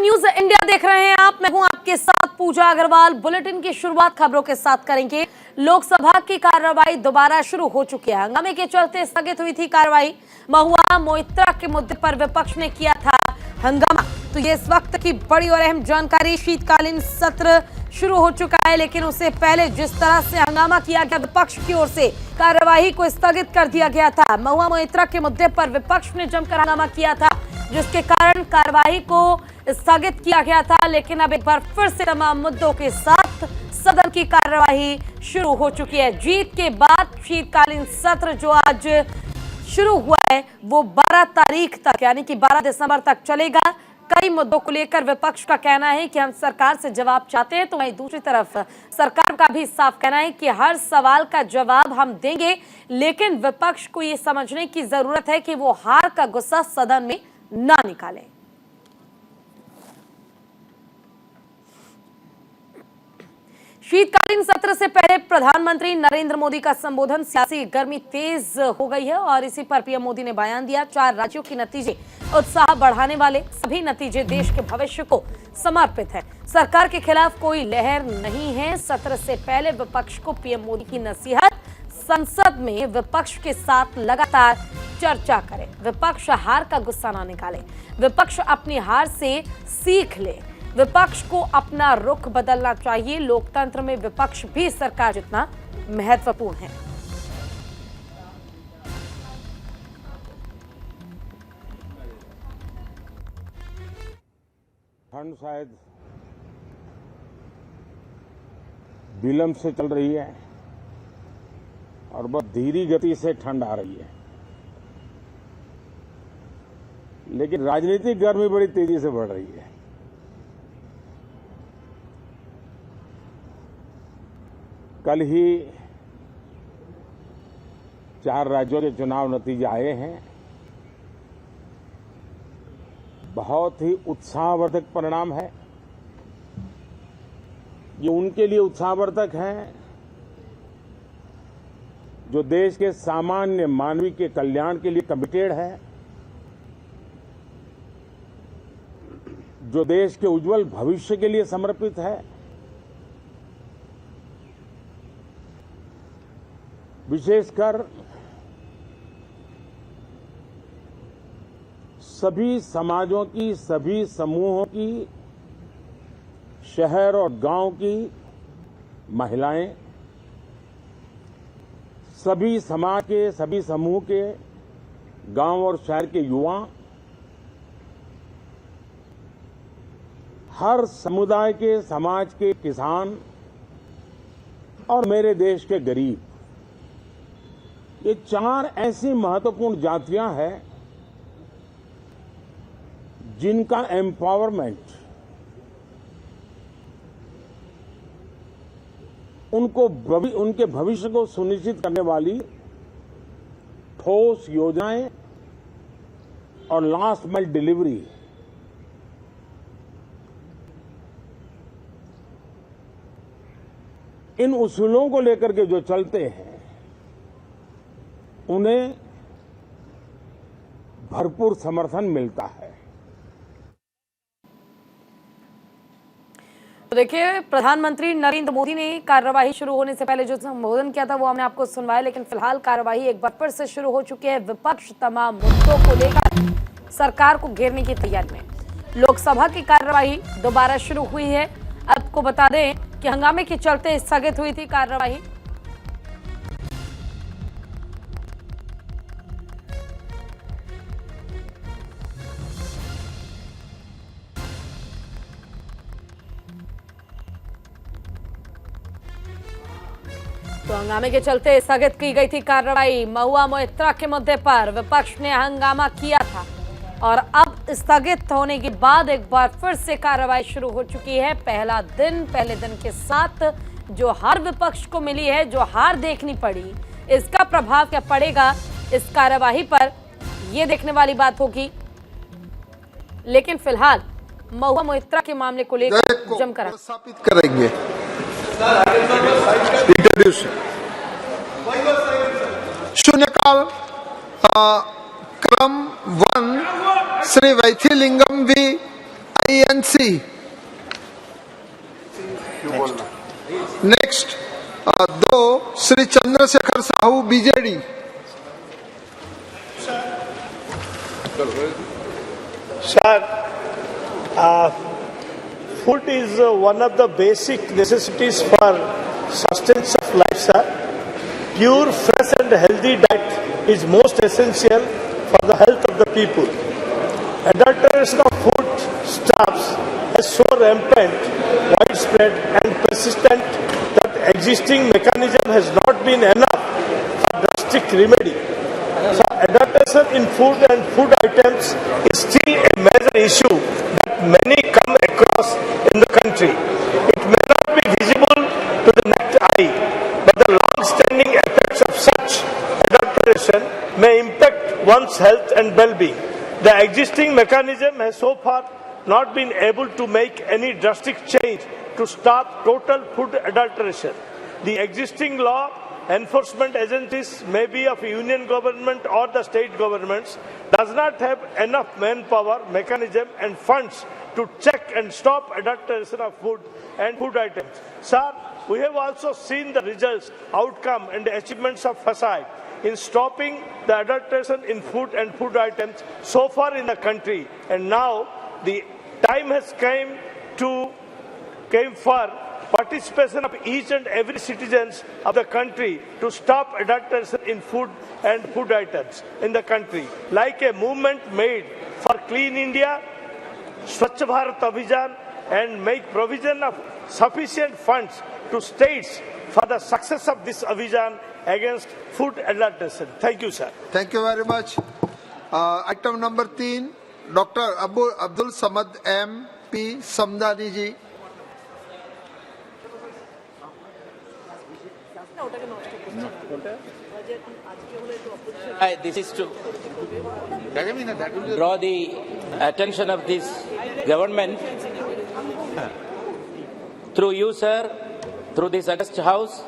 News India देख रहे हैं आप। मैं हूं आपके साथ पूजा अग्रवाल। बुलेटिन की शुरुआत खबरों के साथ करेंगे। लोकसभा की कार्रवाई दोबारा शुरू हो चुकी है। हंगामे के चलते स्थगित हुई थी कार्रवाई। महुआ मोइत्रा के मुद्दे पर विपक्ष ने किया था हंगामा। तो ये इस वक्त की बड़ी और अहम जानकारी। शीतकालीन सत्र शुरू हो चुका है, लेकिन उससे पहले जिस तरह से हंगामा किया गया विपक्ष की ओर से, कार्यवाही को स्थगित कर दिया गया था। महुआ मोइत्रा के मुद्दे पर विपक्ष ने जमकर हंगामा किया था, जिसके कारण कार्यवाही को स्थगित किया गया था। लेकिन अब एक बार फिर से तमाम मुद्दों के साथ सदन की कार्यवाही शुरू हो चुकी है। जीत के बाद शीतकालीन सत्र जो आज शुरू हुआ है वो 12 तारीख तक यानी कि 12 दिसंबर तक चलेगा। कई मुद्दों को लेकर विपक्ष का कहना है कि हम सरकार से जवाब चाहते हैं, तो वहीं दूसरी तरफ सरकार का भी साफ कहना है कि हर सवाल का जवाब हम देंगे, लेकिन विपक्ष को ये समझने की जरूरत है कि वो हार का गुस्सा सदन में ना निकालें। शीतकालीन सत्र से पहले प्रधानमंत्री नरेंद्र मोदी का संबोधन। सियासी गर्मी तेज हो गई है और इसी पर पीएम मोदी ने बयान दिया। 4 राज्यों के नतीजे उत्साह बढ़ाने वाले, सभी नतीजे देश के भविष्य को समर्पित है। सरकार के खिलाफ कोई लहर नहीं है। सत्र से पहले विपक्ष को पीएम मोदी की नसीहत। संसद में विपक्ष के साथ लगातार चर्चा करे। विपक्ष हार का गुस्सा ना निकाले, विपक्ष अपनी हार से सीख ले। विपक्ष को अपना रुख बदलना चाहिए। लोकतंत्र में विपक्ष भी सरकार जितना महत्वपूर्ण है। ठंड शायद विलंब से चल रही है और बहुत धीमी गति से ठंड आ रही है, लेकिन राजनीतिक गर्मी बड़ी तेजी से बढ़ रही है। कल ही 4 राज्यों के चुनाव नतीजे आए हैं। बहुत ही उत्साहवर्धक परिणाम है। ये उनके लिए उत्साहवर्धक है जो देश के सामान्य मानवी के कल्याण के लिए कमिटेड है, जो देश के उज्जवल भविष्य के लिए समर्पित है। विशेषकर सभी समाजों की, सभी समूहों की, शहर और गांव की महिलाएं, सभी समाज के, सभी समूह के, गांव और शहर के युवा, हर समुदाय के, समाज के किसान और मेरे देश के गरीब, ये 4 ऐसी महत्वपूर्ण जातियां हैं जिनका एम्पावरमेंट उनके भविष्य को सुनिश्चित करने वाली ठोस योजनाएं और लास्ट माइल डिलीवरी, इन उसूलों को लेकर के जो चलते हैं उन्हें भरपूर समर्थन मिलता है। तो देखिए, प्रधानमंत्री नरेंद्र मोदी ने कार्यवाही शुरू होने से पहले जो संबोधन किया था वो हमने आपको सुनवाया, लेकिन फिलहाल कार्यवाही एक बार फिर से शुरू हो चुकी है। विपक्ष तमाम मुद्दों को लेकर सरकार को घेरने की तैयारी में। लोकसभा की कार्यवाही दोबारा शुरू हुई है। आपको बता दें कि हंगामे के चलते स्थगित हुई थी कार्यवाही। तो हंगामे के चलते स्थगित की गई थी कार्रवाई। महुआ मोइत्रा के मुद्दे पर विपक्ष ने हंगामा किया था और अब स्थगित होने के बाद एक बार फिर से कार्रवाई शुरू हो चुकी है। पहले दिन के साथ जो हार विपक्ष को मिली है, जो हार देखनी पड़ी, इसका प्रभाव क्या पड़ेगा इस कार्यवाही पर, यह देखने वाली बात होगी। लेकिन फिलहाल महुआ मोइत्रा के मामले को लेकर जमकर स्थापित करेंगे। शून्यकाल क्रम 1 श्री वैथिलिंगम भी TNC. Next 2 Shri Chandrashekhar Sahu BJD. Sir, food is one of the basic necessities for sustenance of life, sir. Pure, fresh and healthy diet is most essential for the health of the people. Adulteration of food stuffs is so rampant, widespread and persistent that existing mechanism has not been enough for drastic remedy. So adulteration in food and food items is still a major issue that many come across in the country. It may not be visible to the naked eye, but the long-standing effects of such adulteration may impact one's health and well-being. The existing mechanism has so far not been able to make any drastic change to stop total food adulteration. The existing law enforcement agencies, may be of union government or the state governments, does not have enough manpower, mechanism and funds to check and stop adulteration of food and food items. Sir, we have also seen the results, outcome and achievements of FASAI in stopping the adulteration in food and food items so far in the country, and now the time has came for participation of each and every citizens of the country to stop adulteration in food and food items in the country, like a movement made for Clean India, Swachh Bharat Abhijan, and make provision of sufficient funds to states for the success of this Abhijan against food adulteration. Thank you, sir. Thank you very much. Item number 3, Dr. Abdul Samad MP Samdani ji. This is to draw the attention of this government through you, sir, through this august house,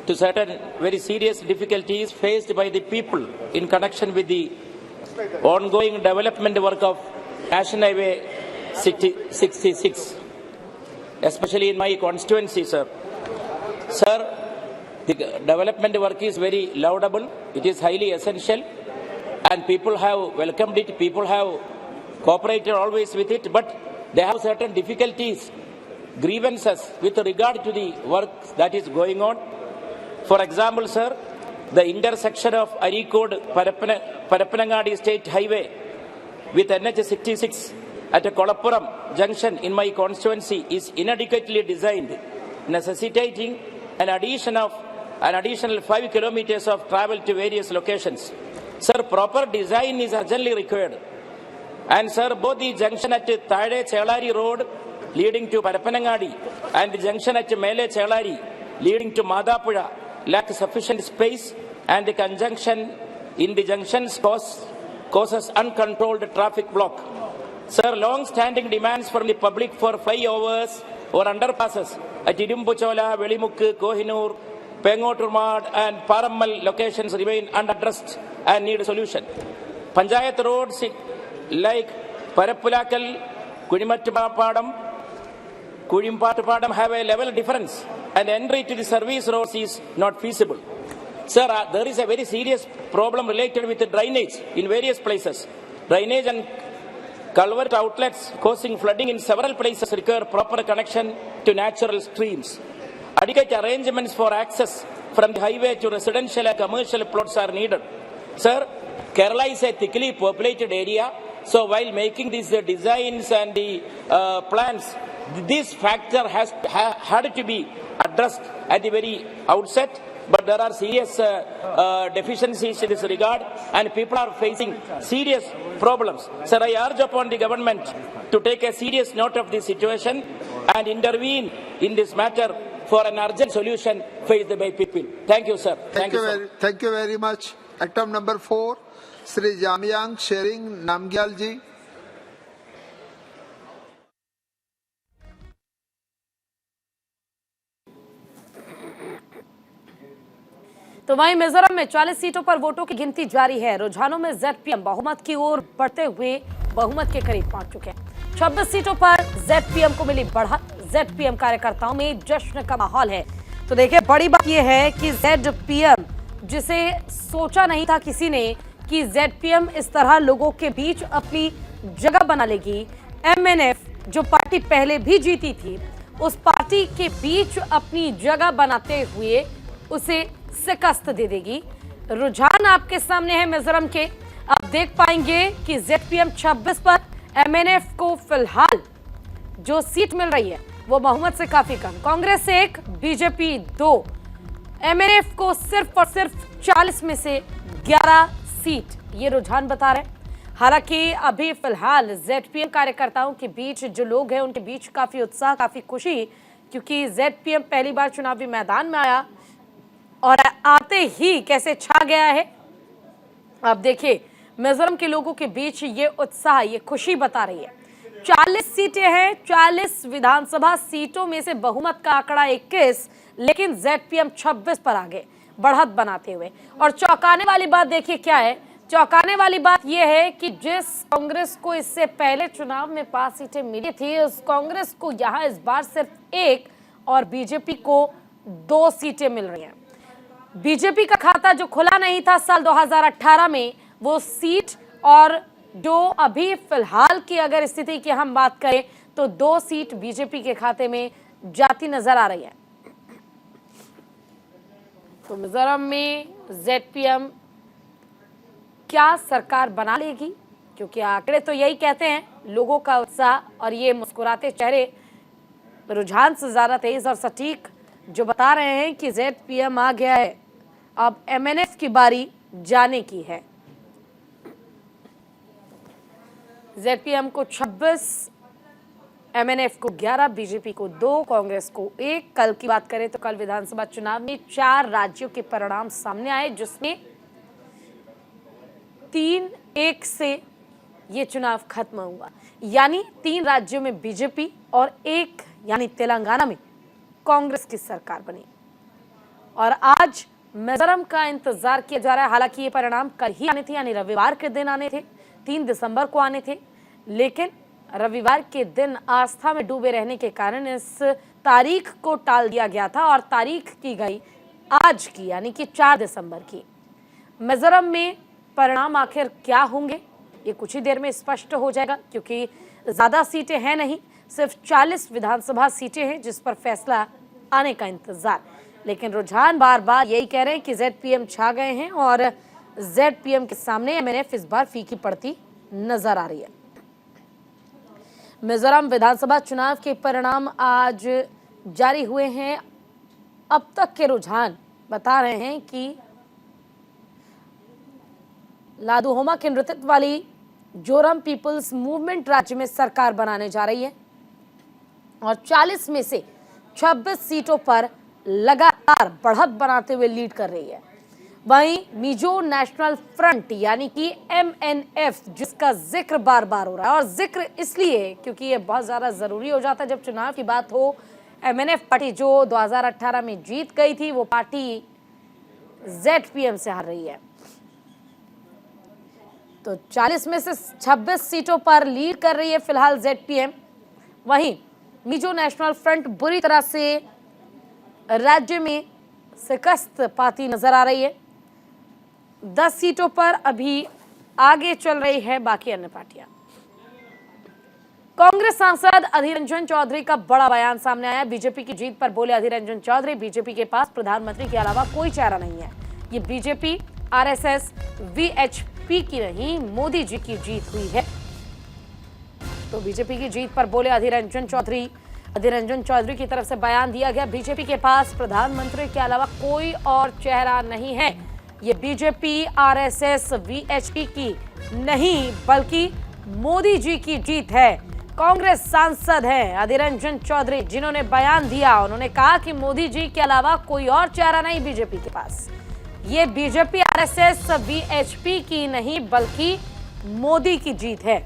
to certain very serious difficulties faced by the people in connection with the ongoing development work of National Highway 66, especially in my constituency, sir. Sir, the development work is very laudable, it is highly essential, and people have welcomed it, people have cooperated always with it, but they have certain difficulties, grievances with regard to the work that is going on. For example, sir, the intersection of Arikod Parappanangadi State Highway with NH 66 at a Kolappuram junction in my constituency is inadequately designed, necessitating an additional 5 kilometers of travel to various locations. Sir, proper design is urgently required. And sir, both the junction at Thade Chelari Road leading to Parappanangadi and the junction at Mele Chelari leading to Madapura lack sufficient space, and the conjunction in the junctions causes uncontrolled traffic block. Sir, long-standing demands from the public for flyovers or underpasses at Idumbuchola, Velimukku, Kohinoor, Pengoturmad and Parammal locations remain unaddressed and need a solution. Panchayat roads like Parappulakal, Kudimpattupadam have a level difference, and entry to the service roads is not feasible. Sir, there is a very serious problem related with the drainage in various places. Drainage and culvert outlets causing flooding in several places require proper connection to natural streams. Adequate arrangements for access from the highway to residential and commercial plots are needed. Sir, Kerala is a thickly populated area, so while making these designs and the plans, this factor had to be addressed at the very outset, but there are serious deficiencies in this regard, and people are facing serious problems. Sir, I urge upon the government to take a serious note of this situation and intervene in this matter for an urgent solution faced by people. Thank you, sir. Thank you very much. Item number 4, Sri Jamyang Shering Namgyal ji. तो वहीं मिजोरम में 40 सीटों पर वोटों की गिनती जारी है। रुझानों में जेडपीएम बहुमत की ओर बढ़ते हुए बहुमत के करीब पहुंच चुके हैं। 26 सीटों पर जेडपीएम को मिली बढ़त, जेडपीएम कार्यकर्ताओं में जश्न का माहौल है। तो देखिए, बड़ी बात यह है कि जेडपीएम, जिसे सोचा नहीं था किसी ने कि जेडपीएम इस तरह लोगों के बीच अपनी जगह बना लेगी। एमएनएफ जो पार्टी पहले भी जीती थी, उस पार्टी के बीच अपनी जगह बनाते हुए उसे शिकस्त दे देगी। रुझान आपके सामने है मिजोरम के। आप देख पाएंगे कि जेडपीएम 26 पर, एमएनएफ को फिलहाल जो सीट मिल रही है वो बहुमत से काफी कम, कांग्रेस 1, बीजेपी 2, एमएनएफ को सिर्फ और सिर्फ 40 में से 11 सीट, ये रुझान बता रहे हैं। हालांकि अभी फिलहाल जेडपीएम कार्यकर्ताओं के बीच जो लोग हैं उनके बीच काफी उत्साह, काफी खुशी, क्योंकि जेडपीएम पहली बार चुनावी मैदान में आया और आते ही कैसे छा गया है। आप देखिए, मिजोरम के लोगों के बीच ये उत्साह, ये खुशी बता रही है। 40 सीटें हैं, 40 विधानसभा सीटों में से बहुमत का आंकड़ा 21, लेकिन जेडपीएम 26 पर आगे बढ़त बनाते हुए। और चौंकाने वाली बात देखिए क्या है, चौंकाने वाली बात यह है कि जिस कांग्रेस को इससे पहले चुनाव में 5 सीटें मिली थी, उस कांग्रेस को यहां इस बार सिर्फ 1 और बीजेपी को 2 सीटें मिल रही हैं। बीजेपी का खाता जो खुला नहीं था साल 2018 में, वो सीट और जो अभी फिलहाल की अगर स्थिति की हम बात करें तो 2 सीट बीजेपी के खाते में जाती नजर आ रही है। तो मिजोरम में जेडपीएम क्या सरकार बना लेगी, क्योंकि आंकड़े तो यही कहते हैं, लोगों का उत्साह और ये मुस्कुराते चेहरे रुझान से ज्यादा तेज और सटीक जो बता रहे हैं कि जेडपीएम आ गया है। अब एमएनएफ की बारी जाने की है। जेडपीएम को 26, एमएनएफ को 11, बीजेपी को 2, कांग्रेस को 1। कल की बात करें तो कल विधानसभा चुनाव में 4 राज्यों के परिणाम सामने आए, जिसमें 3-1 से ये चुनाव खत्म हुआ। यानी 3 राज्यों में बीजेपी और 1 यानी तेलंगाना में कांग्रेस की सरकार बनी। और आज मिजोरम का इंतजार किया जा रहा है। हालांकि ये परिणाम कल ही आने थे, यानी रविवार के दिन आने थे, 3 दिसंबर को आने थे, लेकिन रविवार के दिन आस्था में डूबे रहने के कारण इस तारीख को टाल दिया गया था और तारीख की गई आज की, यानी कि 4 दिसंबर की। मिजोरम में परिणाम आखिर क्या होंगे, ये कुछ ही देर में स्पष्ट हो जाएगा, क्योंकि ज्यादा सीटें हैं नहीं, सिर्फ 40 विधानसभा सीटें हैं जिस पर फैसला आने का इंतजार। लेकिन रुझान बार बार यही कह रहे हैं कि जेडपीएम छा गए हैं और जेडपीएम के सामने एमएनएफ इस बार फीकी पड़ती नजर आ रही है। मिजोरम विधानसभा चुनाव के परिणाम आज जारी हुए हैं। अब तक के रुझान बता रहे हैं कि लादुहोमा के नेतृत्व वाली जोरम पीपल्स मूवमेंट राज्य में सरकार बनाने जा रही है और 40 में से 26 सीटों पर लगातार बढ़त बनाते हुए लीड कर रही है। वहीं मिजो नेशनल फ्रंट यानी कि एमएनएफ, जिसका जिक्र बार बार हो रहा है, और जिक्र इसलिए क्योंकि ये बहुत ज्यादा जरूरी हो जाता है जब चुनाव की बात हो। एमएनएफ पार्टी जो 2018 में जीत गई थी, वो पार्टी जेडपीएम से हार रही है। तो 40 में से 26 सीटों पर लीड कर रही है फिलहाल जेडपीएम। वहीं मिजो नेशनल फ्रंट बुरी तरह से राज्य में शिकस्त पाती नजर आ रही है। 10 सीटों पर अभी आगे चल रही है बाकी अन्य पार्टियां। कांग्रेस सांसद अधीर रंजन चौधरी का बड़ा बयान सामने आया। बीजेपी की जीत पर बोले अधीर रंजन चौधरी, बीजेपी के पास प्रधानमंत्री के अलावा कोई चारा नहीं है। ये बीजेपी, आरएसएस, वीएचपी की नहीं, मोदी जी की जीत हुई है। तो बीजेपी की जीत पर बोले अधीर रंजन चौधरी। अधीर रंजन चौधरी की तरफ से बयान दिया गया, बीजेपी के पास प्रधानमंत्री के अलावा कोई और चेहरा नहीं है। ये बीजेपी, आरएसएस, वीएचपी की नहीं बल्कि मोदी जी की जीत है। कांग्रेस सांसद हैं अधीर रंजन चौधरी, जिन्होंने बयान दिया। उन्होंने कहा कि मोदी जी के अलावा कोई और चेहरा नहीं बीजेपी के पास। ये बीजेपी, आरएसएस, वीएचपी की नहीं बल्कि मोदी की जीत है।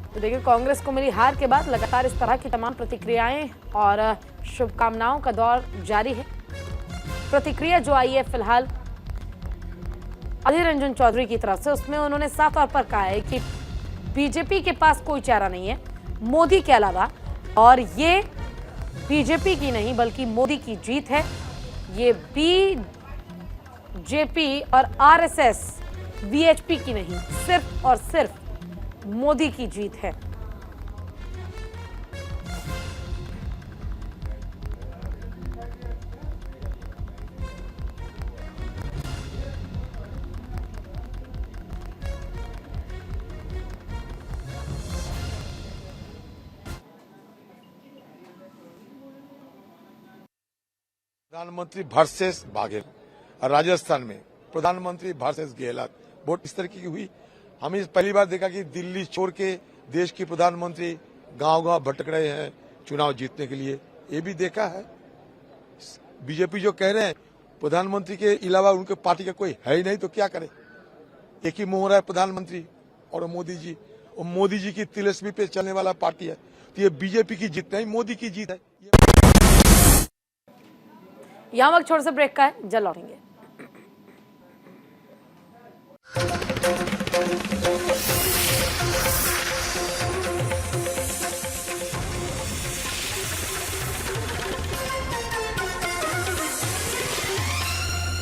तो देखिए, कांग्रेस को मिली हार के बाद लगातार इस तरह की तमाम प्रतिक्रियाएं और शुभकामनाओं का दौर जारी है। प्रतिक्रिया जो आई है फिलहाल अधीर रंजन चौधरी की तरफ से, उसमें उन्होंने साफ तौर पर कहा है कि बीजेपी के पास कोई चारा नहीं है मोदी के अलावा, और ये बीजेपी की नहीं बल्कि मोदी की जीत है। ये बीजेपी और आरएसएस वीएचपी की नहीं, सिर्फ और सिर्फ मोदी की जीत है। प्रधानमंत्री वर्सेस बाघेल, और राजस्थान में प्रधानमंत्री वर्सेस गहलोत वोट इस तरीके की हुई। हमें पहली बार देखा कि दिल्ली छोड़ के देश की प्रधानमंत्री गांव-गांव भटक रहे हैं चुनाव जीतने के लिए, ये भी देखा है। बीजेपी जो कह रहे हैं प्रधानमंत्री के अलावा उनके पार्टी का कोई है ही नहीं तो क्या करे, एक ही मोहरा है प्रधानमंत्री और मोदी जी, और मोदी जी की तिलस्मी पे चलने वाला पार्टी है, तो ये बीजेपी की जीत नहीं मोदी की जीत है। यहां वक्त छोड़ से ब्रेक का है, जल्द लौटेंगे।